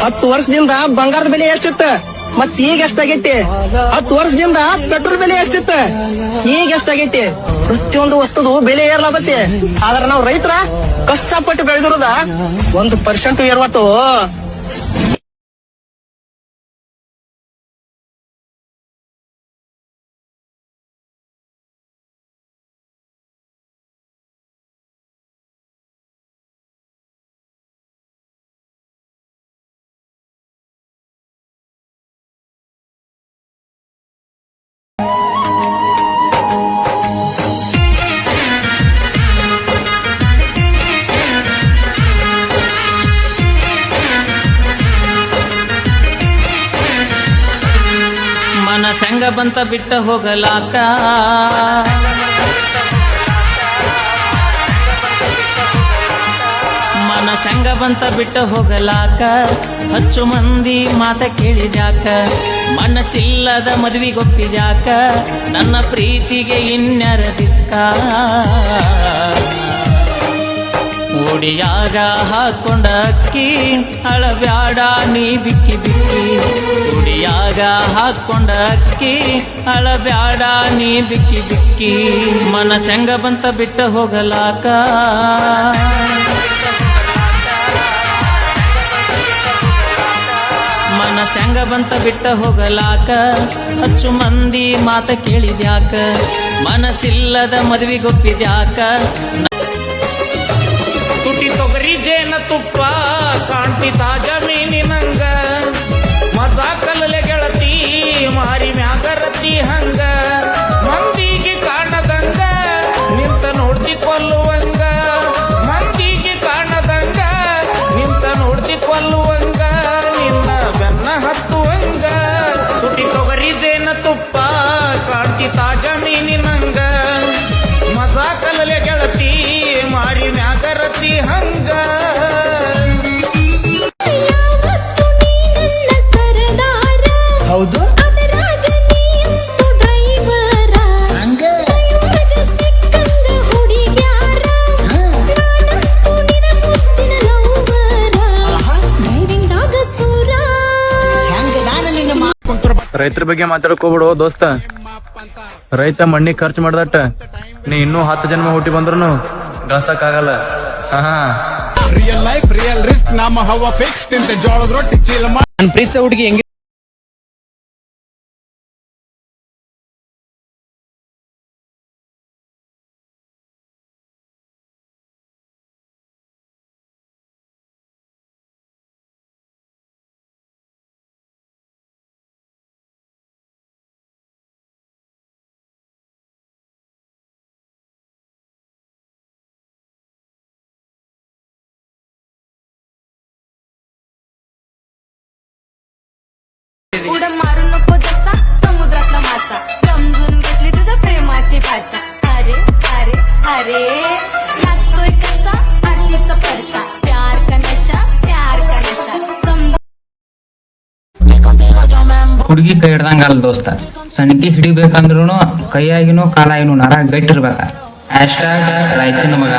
10 ವರ್ಷದಿಂದ ಬಂಗಾರದ ಬೆಲೆ ಎಷ್ಟಿತ್ತ ಮತ್ ಈಗ ಎಷ್ಟಾಗೈತಿ? 10 ವರ್ಷದಿಂದ ಪೆಟ್ರೋಲ್ ಬೆಲೆ ಎಷ್ಟಿತ್ತ ಈಗ ಎಷ್ಟಾಗೈತಿ? ಪ್ರತಿಯೊಂದು ವಸ್ತುದು ಬೆಲೆ ಏರ್ಲಾಗತ್ತೆ. ಆದ್ರೆ ನಾವು ರೈತರ ಕಷ್ಟಪಟ್ಟು ಬೆಳೆದಿರೋದ 1% ಏರ್ವತ್ತು. ಮನಸಂಗ ಬಂತ ಬಿಟ್ಟ ಹೋಗಲಾಕ ಮನಸಂಗ ಬಂತ ಬಿಟ್ಟ ಹೋಗಲಾಕ ಹಚ್ಚು ಮಂದಿ ಮಾತ ಕೇಳಿದ್ಯಾಕ ಮನಸ್ಸಿಲ್ಲದ ಮದುವೆಗೊಪ್ಪಿದ್ಯಾಕ ನನ್ನ ಪ್ರೀತಿಗೆ ಇನ್ಯಾರದಿಕ್ಕ ಓಡಿಯಾಗ ಹಾಕೊಂಡ ಅಕ್ಕಿ ಅಳಬ್ಯಾಡ ನೀ ಬಿಕ್ಕಿ ಬಿಕ್ಕಿ ಓಡಿಯಾಗ ಹಾಕೊಂಡ ಅಕ್ಕಿ ಅಳಬ್ಯಾಡ ನೀ ಬಿಕ್ಕಿ ಬಿಕ್ಕಿ ಮನಸಂಗ ಬಂತ ಬಿಟ್ಟ ಹೋಗಲಾಕ ಮನಸಂಗ ಬಂತ ಬಿಟ್ಟ ಹೋಗಲಾಕ ಹಚ್ಚು ಮಂದಿ ಮಾತ ಕೇಳಿದ್ಯಾಕ ಮನಸ್ಸಿಲ್ಲದ ಮದುವೆಗೊಪ್ಪಿದ್ಯಾಕ ತುಟಿ ತೊಗರಿ ಜೇನ ತುಪ್ಪ ಕಾಣ್ತಿತ ಜಮೀನಿನಂಗ ಮಜಾ ಕಲ್ಲಲೆ ಗೆಳತಿ ಮಾರಿ ಮ್ಯಾಗರತಿ ಹಂಗ ಮಂದಿಗೆ ಕಾಣದಂಗ ನಿಂತ ನೋಡ್ತಿ ಕೊಲ್ಲುವಂಗ ಮಂದಿಗೆ ಕಾಣದಂಗ ನಿಂತ ನೋಡ್ತಿ ಕೊಲ್ಲುವಂಗ ನಿನ್ನ ಬೆನ್ನ ಹತ್ತುವಂಗ ತುಟಿ ತೊಗರಿ ಜೇನ ತುಪ್ಪ ಕಾಣ್ತಿತ ಜಮೀನಿನಂಗ ಮಜಾ ಕಲ್ಲಲೆ ಗೆಳತಿ ಮಾರಿ ಮ್ಯಾಗರತಿ ಹಂಗ ಹೌದು ರೈತರ ಬಗ್ಗೆ ಮಾತಾಡ್ಕೋಬಿಡು ದೋಸ್ತ. ರೈತ ಮಣ್ಣಿಗೆ ಖರ್ಚು ಮಾಡ್ದಟ್ಟ ನೀ ಇನ್ನೂ 10 ಜನ್ಮ ಹುಟ್ಟಿ ಬಂದ್ರು ಗಳಸಕ್ಕಾಗಲ್ಲ. ರಿಯಲ್ ಲೈಫ್ ರಿಯಲ್ ರಿಸ್ಕ್ ನಮ್ಮ ಹವಾ ಫಿಕ್ಸ್ ತಿಂತ ಜೋಳದ ರೊಟ್ಟಿ ಚೀಲ ನನ್ನ ಪ್ರೀತಿ ಹುಡುಗಿ ಹೆಂಗೆ उड्या मारू नको जसा समुद्रातला मासा समजून घेतली तुझ्या प्रेमाची भाषा अरे अरे अरे नाचतोय कसा आजीचा परशा प्यार का नशा ಹುಡುಗಿ ಕೈ ಹಿಡ್ದಂಗಲ್ಲ ದೋಸ್ತ. ಸಣ್ಣಕಿ ಹಿಡಿಬೇಕಂದ್ರೂ ಕೈಯಾಗಿನೂ ಕಾಲಾಗಿನೂ ನರ ಗಟ್ಟಿರ್ಬೇಕ. #ರೈತನ ಮಗ.